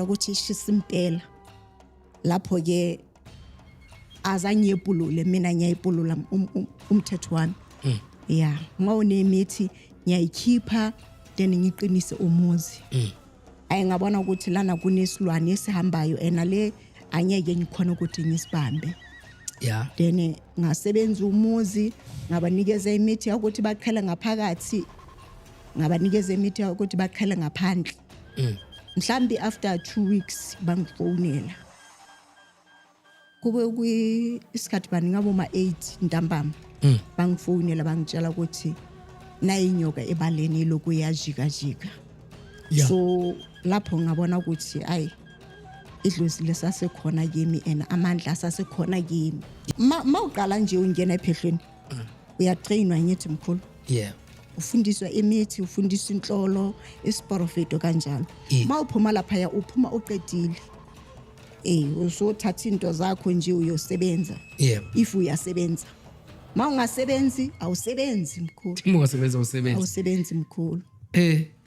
ukuthi ishisimpela lapho ke azangiyepulule mina ngiyayipulula umthetho wami yeah ngawunemithi ngiyayikhipha then ngiqinise umuzi ayengabona ukuthi lana kunesilwane esihambayo enale angeke ngikhona ukuthi ngisibambe yeah then ngasebenza umuzi ngabanikeza imithi ukuthi baqhela ngaphakathi ngabanikeza imithi ukuthi baqhela ngaphandle mhlambi after 2 weeks bangifonela kube kuyisikhathi bani ngabo ma 8 ntambama bangifonela bangitshela ukuthi nayi inyoka ebaleni lokuyajika jika yeah so lapho ngabona ukuthi ayi idlozi lesasekhona kimi and amandla asasekhona kimi mawuqala nje ungena ephehlweni uyatrainwa ngithi mkhulu yeah ufundiswa imithi ufundiswa inhlolo isiprofeto kanjalo mawuphuma lapha uphuma uqedile usothatha into zakho nje uyosebenza yeah if uyasebenza mawungasebenzi awusebenzi mkhulu ungasebenza usebenza awusebenzi mkhulu